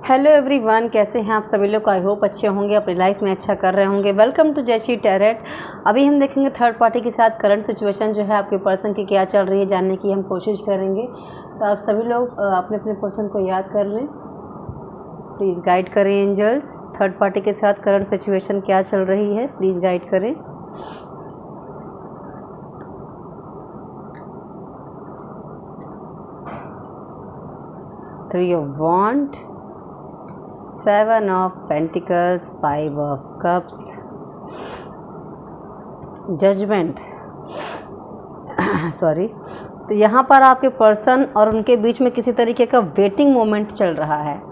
Hello everyone, कैसे हैं आप सभी लोग। आई होप अच्छे होंगे, अपनी लाइफ में अच्छा कर रहे होंगे। Welcome to Jayshree Tarot. अभी हम देखेंगे थर्ड पार्टी के साथ करंट सिचुएशन जो है आपके पर्सन की क्या चल रही है जानने की हम कोशिश करेंगे। तो आप सभी लोग अपने अपने पर्सन को याद कर लें, प्लीज़ गाइड करें एंजल्स। थर्ड पार्टी के साथ करंट सिचुएशन क्या चल रही है, प्लीज़ गाइड करें। Three of wand, seven of pentacles, five of cups, judgement sorry. तो यहाँ पर आपके पर्सन और उनके बीच में किसी तरीके का वेटिंग मोमेंट चल रहा है।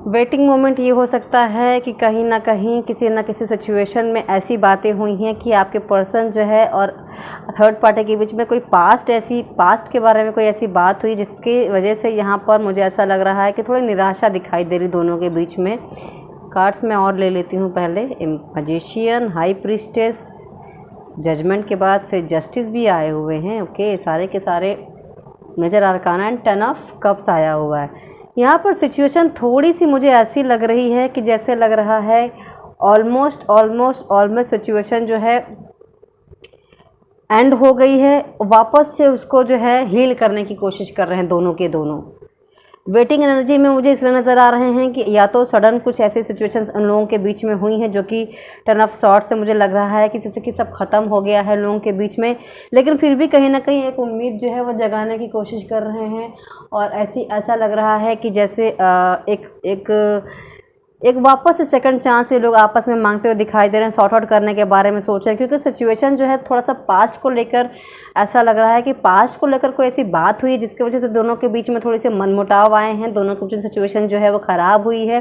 वेटिंग मोमेंट ये हो सकता है कि कहीं ना कहीं किसी न किसी सिचुएशन में ऐसी बातें हुई हैं कि आपके पर्सन जो है और थर्ड पार्टी के बीच में कोई पास्ट के बारे में कोई ऐसी बात हुई जिसकी वजह से यहाँ पर मुझे ऐसा लग रहा है कि थोड़ी निराशा दिखाई दे रही दोनों के बीच में। कार्ड्स मैं और ले लेती हूँ पहले। मैजिशियन, हाई प्रीस्टेस, जजमेंट के बाद फिर जस्टिस भी आए हुए हैं। ओके, सारे के सारे major arcana and 10 of cups आया हुआ है। यहाँ पर सिचुएशन थोड़ी सी मुझे ऐसी लग रही है कि जैसे लग रहा है ऑलमोस्ट सिचुएशन जो है एंड हो गई है। वापस से उसको जो है हील करने की कोशिश कर रहे हैं दोनों के दोनों। वेटिंग एनर्जी में मुझे इसलिए नज़र आ रहे हैं कि या तो सडन कुछ ऐसी सिचुएशंस उन लोगों के बीच में हुई हैं जो कि 10 ऑफ सॉर्ट्स से मुझे लग रहा है कि जैसे कि सब ख़त्म हो गया है लोगों के बीच में, लेकिन फिर भी कहीं ना कहीं एक उम्मीद जो है वो जगाने की कोशिश कर रहे हैं। और ऐसा लग रहा है कि जैसे एक वापस से सेकंड चांस ये लोग आपस में मांगते हुए दिखाई दे रहे हैं, सॉर्ट आउट करने के बारे में सोच रहे हैं। क्योंकि सिचुएशन जो है थोड़ा सा पास्ट को लेकर ऐसा लग रहा है कि पास्ट को लेकर कोई ऐसी बात हुई है जिसकी वजह से दोनों के बीच में थोड़ी सी मनमुटाव आए हैं। दोनों के बीच सिचुएशन जो है वो ख़राब हुई है,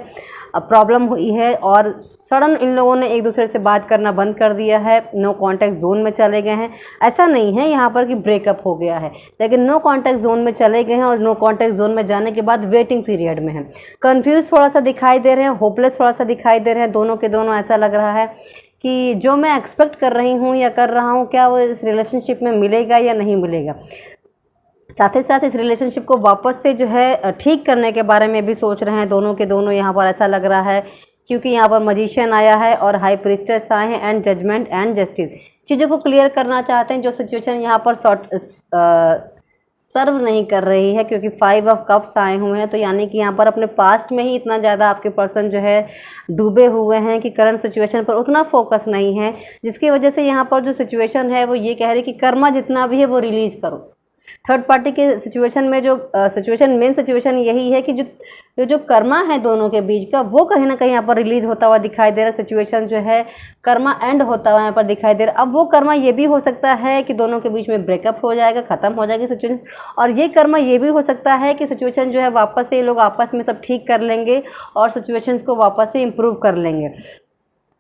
प्रॉब्लम हुई है और सडन इन लोगों ने एक दूसरे से बात करना बंद कर दिया है। नो कॉन्टैक्ट जोन में चले गए हैं। ऐसा नहीं है यहाँ पर कि ब्रेकअप हो गया है, लेकिन नो कॉन्टैक्ट जोन में चले गए हैं और नो कॉन्टैक्ट जोन में जाने के बाद वेटिंग पीरियड में है। कन्फ्यूज थोड़ा सा दिखाई दे रहे हैं, होपलेस थोड़ा सा दिखाई दे रहे हैं दोनों के दोनों। ऐसा लग रहा है कि जो मैं एक्सपेक्ट कर रही हूँ या कर रहा हूँ, क्या वो इस रिलेशनशिप में मिलेगा या नहीं मिलेगा। साथ ही साथ इस रिलेशनशिप को वापस से जो है ठीक करने के बारे में भी सोच रहे हैं दोनों के दोनों। यहाँ पर ऐसा लग रहा है क्योंकि यहाँ पर मैजिशियन आया है और हाई प्रीस्टेस आए हैं एंड जजमेंट एंड जस्टिस। चीज़ों को क्लियर करना चाहते हैं जो सिचुएशन यहाँ पर सर्व नहीं कर रही है, क्योंकि 5 ऑफ कप्स आए हुए हैं। तो यानी कि यहाँ पर अपने पास्ट में ही इतना ज़्यादा आपके पर्सन जो है डूबे हुए हैं कि करंट सिचुएशन पर उतना फोकस नहीं है, जिसकी वजह से यहाँ पर जो सिचुएशन है वो ये कह रही कि कर्मा जितना भी है वो रिलीज़ करो। थर्ड पार्टी के सिचुएशन में जो मेन सिचुएशन यही है कि जो कर्मा है दोनों के बीच का वो कहीं ना कहीं यहाँ पर रिलीज होता हुआ दिखाई दे रहा है। सिचुएशन जो है कर्मा एंड होता हुआ यहाँ पर दिखाई दे रहा है। अब वो कर्मा ये भी हो सकता है कि दोनों के बीच में ब्रेकअप हो जाएगा, खत्म हो जाएगी सिचुएशन, और ये कर्मा ये भी हो सकता है कि सिचुएशन जो है वापस से ये लोग आपस में सब ठीक कर लेंगे और सिचुएशंस को वापस से इम्प्रूव कर लेंगे।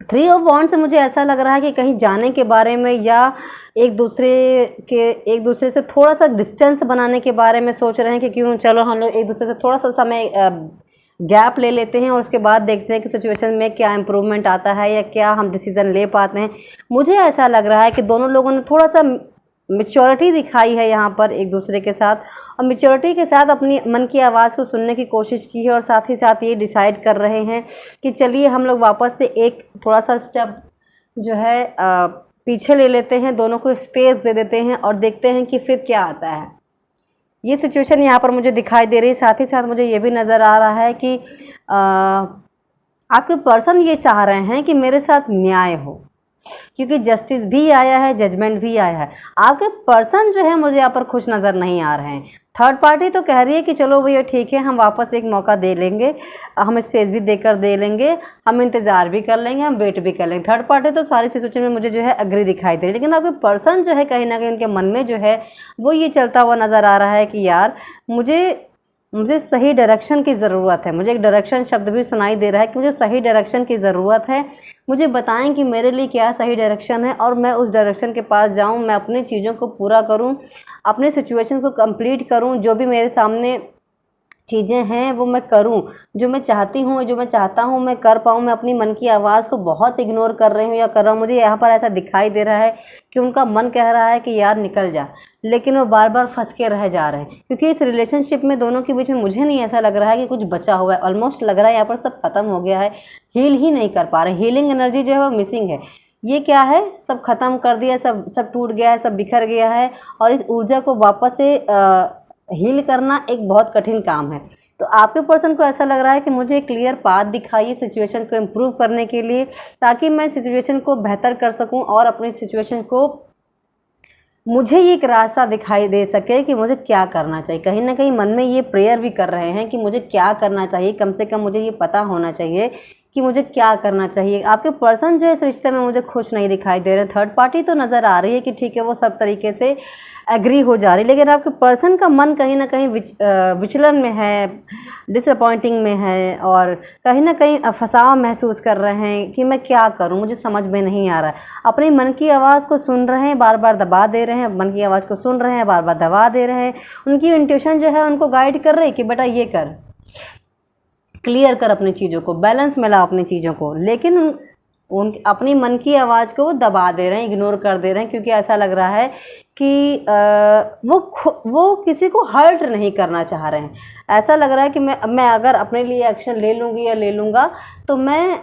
3 ऑफ वॉन्ड से मुझे ऐसा लग रहा है कि कहीं जाने के बारे में या एक दूसरे से थोड़ा सा डिस्टेंस बनाने के बारे में सोच रहे हैं कि क्यों चलो हम लोग एक दूसरे से थोड़ा सा समय गैप ले लेते हैं और उसके बाद देखते हैं कि सिचुएशन में क्या इम्प्रूवमेंट आता है या क्या हम डिसीजन ले पाते हैं। मुझे ऐसा लग रहा है कि दोनों लोगों ने थोड़ा सा मैच्योरिटी दिखाई है यहाँ पर एक दूसरे के साथ, और मैच्योरिटी के साथ अपनी मन की आवाज़ को सुनने की कोशिश की है और साथ ही साथ ये डिसाइड कर रहे हैं कि चलिए हम लोग वापस से एक थोड़ा सा स्टेप जो है पीछे ले लेते हैं, दोनों को स्पेस दे देते हैं और देखते हैं कि फिर क्या आता है। ये सिचुएशन यहाँ पर मुझे दिखाई दे रही है। साथ ही साथ मुझे ये भी नज़र आ रहा है कि आपके पर्सन ये चाह रहे हैं कि मेरे साथ न्याय हो, क्योंकि जस्टिस भी आया है, जजमेंट भी आया है। आपके पर्सन जो है मुझे यहाँ पर खुश नज़र नहीं आ रहे हैं। थर्ड पार्टी तो कह रही है कि चलो भैया ठीक है, हम वापस एक मौका दे लेंगे, हम स्पेस भी देकर दे लेंगे, हम इंतज़ार भी कर लेंगे, हम वेट भी कर लेंगे। थर्ड पार्टी तो सारी सिचुएशन में मुझे जो है एग्री दिखाई दे रही है, लेकिन आपके पर्सन जो है कहीं ना कहीं उनके मन में जो है वो ये चलता हुआ नज़र आ रहा है कि यार मुझे सही डायरेक्शन की ज़रूरत है। मुझे एक डायरेक्शन शब्द भी सुनाई दे रहा है कि मुझे सही डायरेक्शन की ज़रूरत है। मुझे बताएं कि मेरे लिए क्या सही डायरेक्शन है और मैं उस डायरेक्शन के पास जाऊं, मैं अपनी चीज़ों को पूरा करूं, अपने सिचुएशन को कंप्लीट करूं, जो भी मेरे सामने चीज़ें हैं वो मैं करूं, जो मैं चाहती हूँ, जो मैं चाहता हूँ मैं कर पाऊँ। मैं अपनी मन की आवाज़ को बहुत इग्नोर कर रही हूँ या कर रहा हूँ। मुझे यहाँ पर ऐसा दिखाई दे रहा है कि उनका मन कह रहा है कि यार निकल जा, लेकिन वो बार बार फंस के रह जा रहे हैं, क्योंकि इस रिलेशनशिप में दोनों के बीच में मुझे नहीं ऐसा लग रहा है कि कुछ बचा हुआ है। ऑलमोस्ट लग रहा है यहाँ पर सब खत्म हो गया है, हील ही नहीं कर पा रहे, हीलिंग एनर्जी जो है वो मिसिंग है। ये क्या है, सब खत्म कर दिया, सब टूट गया है, सब बिखर गया है, और इस ऊर्जा को वापस से हील करना एक बहुत कठिन काम है। तो आपके पर्सन को ऐसा लग रहा है कि मुझे क्लियर पाथ दिखाइए सिचुएशन को इम्प्रूव करने के लिए, ताकि मैं सिचुएशन को बेहतर कर सकूं और अपनी सिचुएशन को, मुझे ये एक रास्ता दिखाई दे सके कि मुझे क्या करना चाहिए। कहीं ना कहीं मन में ये प्रेयर भी कर रहे हैं कि मुझे क्या करना चाहिए, कम से कम मुझे ये पता होना चाहिए कि मुझे क्या करना चाहिए। आपके पर्सन जो इस रिश्ते में मुझे खुश नहीं दिखाई दे रहे। थर्ड पार्टी तो नज़र आ रही है कि ठीक है वो सब तरीके से एग्री हो जा रही, लेकिन आपके पर्सन का मन कहीं ना कहीं विचलन में है, डिसअपॉइंटिंग में है, और कहीं ना कहीं फंसाव महसूस कर रहे हैं कि मैं क्या करूं, मुझे समझ में नहीं आ रहा है। अपनी मन की आवाज़ को सुन रहे हैं, बार बार दबा दे रहे हैं, मन की आवाज़ को सुन रहे हैं, बार बार दबा दे रहे हैं। उनकी इंट्यूशन जो है उनको गाइड कर रही है कि बेटा ये कर, क्लियर कर अपनी चीज़ों को, बैलेंस में लाओ अपनी चीज़ों को, लेकिन उन अपनी मन की आवाज़ को वो दबा दे रहे हैं, इग्नोर कर दे रहे हैं, क्योंकि ऐसा लग रहा है कि वो किसी को हर्ट नहीं करना चाह रहे हैं। ऐसा लग रहा है कि मैं अगर अपने लिए एक्शन ले लूँगी या ले लूँगा तो मैं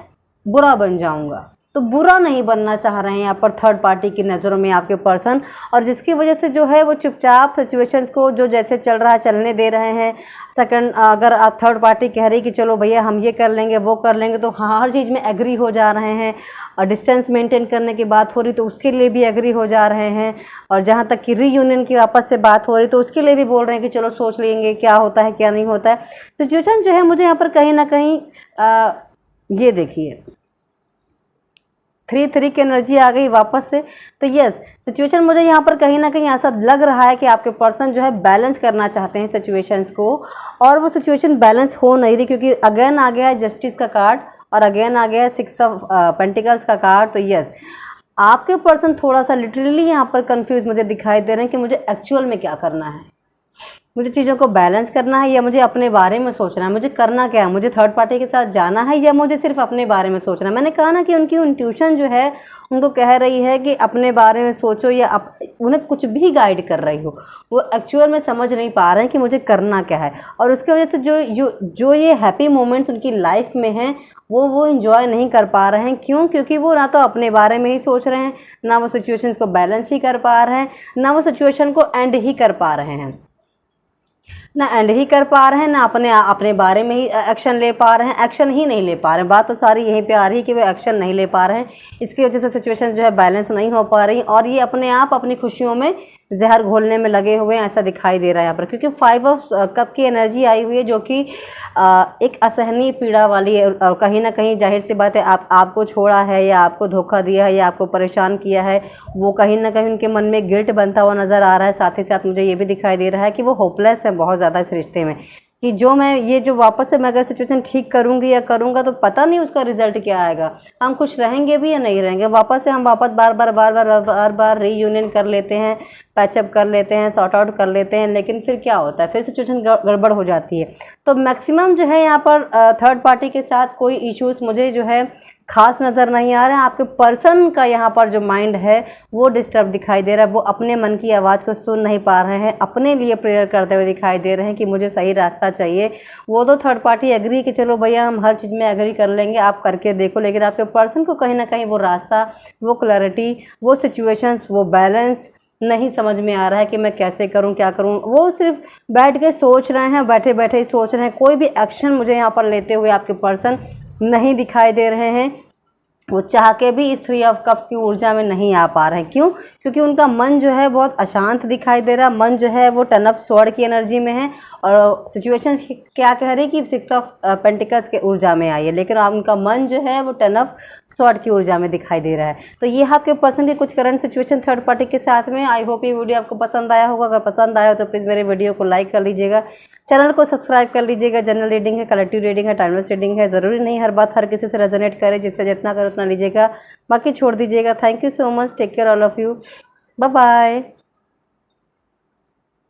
बुरा बन जाऊँगा। तो बुरा नहीं बनना चाह रहे हैं यहाँ पर थर्ड पार्टी की नज़रों में आपके पर्सन, और जिसकी वजह से जो है वो चुपचाप सिचुएशंस को जो जैसे चल रहा है चलने दे रहे हैं। सेकंड, अगर आप थर्ड पार्टी कह रही कि चलो भैया हम ये कर लेंगे वो कर लेंगे, तो हाँ हर चीज़ में एग्री हो जा रहे हैं, और डिस्टेंस मेंटेन करने की बात हो रही तो उसके लिए भी एग्री हो जा रहे हैं, और जहाँ तक कि रीयूनियन की वापस से बात हो रही तो उसके लिए भी बोल रहे हैं कि चलो सोच लेंगे क्या होता है क्या नहीं होता है। सिचुएशन जो है मुझे यहाँ पर कहीं ना कहीं ये देखिए 3-3 की एनर्जी आ गई वापस से। तो यस, सिचुएशन मुझे यहाँ पर कहीं ना कहीं ऐसा लग रहा है कि आपके पर्सन जो है बैलेंस करना चाहते हैं सिचुएशंस को, और वो सिचुएशन बैलेंस हो नहीं रही, क्योंकि अगेन आ गया है जस्टिस का कार्ड और अगेन आ गया है 6 ऑफ पेंटिकल्स का कार्ड। तो यस, आपके पर्सन थोड़ा सा लिटरली यहाँ पर कंफ्यूज मुझे दिखाई दे रहे हैं कि मुझे एक्चुअल में क्या करना है, मुझे चीज़ों को बैलेंस करना है या मुझे अपने बारे में सोचना है, मुझे करना क्या है, मुझे थर्ड पार्टी के साथ जाना है या मुझे सिर्फ अपने बारे में सोचना है। मैंने कहा ना कि उनकी इंट्यूशन जो है उनको कह रही है कि अपने बारे में सोचो, या उन्हें कुछ भी गाइड कर रही हो, वो एक्चुअल में समझ नहीं पा रहे हैं कि मुझे करना क्या है। और उसकी वजह से जो ये हैप्पी मोमेंट्स उनकी लाइफ में हैं वो इंजॉय नहीं कर पा रहे हैं। क्यों? क्योंकि वो ना तो अपने बारे में ही सोच रहे हैं, ना वो सिचुएशंस को बैलेंस ही कर पा रहे हैं, ना वो सिचुएशन को एंड ही कर पा रहे हैं, ना एंड ही कर पा रहे हैं, ना अपने बारे में ही एक्शन ले पा रहे हैं, एक्शन ही नहीं ले पा रहे हैं। बात तो सारी यहीं पे आ रही है कि वो एक्शन नहीं ले पा रहे हैं। इसकी वजह से सिचुएशन जो है बैलेंस नहीं हो पा रही, और ये अपने आप अपनी खुशियों में जहर घोलने में लगे हुए हैं, ऐसा दिखाई दे रहा है यहाँ पर। क्योंकि 5 ऑफ कप की एनर्जी आई हुई है जो कि एक असहनीय पीड़ा वाली है, और कहीं ना कहीं जाहिर सी बात है आपको छोड़ा है या आपको धोखा दिया है या आपको परेशान किया है, वो कहीं ना कहीं उनके मन में गिल्ट बनता हुआ नज़र आ रहा है। साथ ही साथ मुझे ये भी दिखाई दे रहा है कि वो होपलेस है बहुत ज़्यादा इस रिश्ते में, कि जो मैं जो वापस से मैं अगर सिचुएशन ठीक करूंगी या करूंगा तो पता नहीं उसका रिजल्ट क्या आएगा, हम खुश रहेंगे भी या नहीं रहेंगे। वापस से हम बार बार रीयूनियन कर लेते हैं, पैचअप कर लेते हैं, सॉर्ट आउट कर लेते हैं, लेकिन फिर क्या होता है, फिर सिचुएशन गड़बड़ हो जाती है। तो मैक्सिमम जो है यहाँ पर थर्ड पार्टी के साथ कोई इश्यूज मुझे जो है खास नज़र नहीं आ रहे हैं। आपके पर्सन का यहाँ पर जो माइंड है वो डिस्टर्ब दिखाई दे रहा है, वो अपने मन की आवाज़ को सुन नहीं पा रहे हैं, अपने लिए प्रेयर करते हुए दिखाई दे रहे हैं कि मुझे सही रास्ता चाहिए। वो तो थर्ड पार्टी एग्री कि चलो भैया हम हर चीज़ में एग्री कर लेंगे, आप करके देखो, लेकिन आपके पर्सन को कहीं ना कहीं वो रास्ता, वो क्लैरिटी, वो सिचुएशंस, वो बैलेंस नहीं समझ में आ रहा है कि मैं कैसे करूं, क्या करूं। वो सिर्फ बैठ के सोच रहे हैं, बैठे बैठे ही सोच रहे हैं, कोई भी एक्शन मुझे यहाँ पर लेते हुए आपके पर्सन नहीं दिखाई दे रहे हैं। वो चाह के भी इस 3 ऑफ कप्स की ऊर्जा में नहीं आ पा रहे हैं। क्यों? क्योंकि उनका मन जो है बहुत अशांत दिखाई दे रहा है, मन जो है वो 10 ऑफ स्वॉर्ड की एनर्जी में है, और सिचुएशन क्या कह रही है कि 6 ऑफ पेंटिकल्स के ऊर्जा में आई है, लेकिन उनका मन जो है वो 10 ऑफ स्वॉर्ड की ऊर्जा में दिखाई दे रहा है। तो ये आपके पर्सन की कुछ करंट सिचुएशन थर्ड पार्टी के साथ में। आई होप ये वीडियो आपको पसंद आया होगा। अगर पसंद आया हो तो प्लीज़ मेरे वीडियो को लाइक कर लीजिएगा, चैनल को सब्सक्राइब कर लीजिएगा। जनरल रीडिंग है, कलेक्टिव रीडिंग है, टाइमलेस रीडिंग है, ज़रूरी नहीं हर बात हर किसी से रेजोनेट करे, जिससे जितना करे उतना लीजिएगा, बाकी छोड़ दीजिएगा। Thank you so much, take care all of you, bye bye.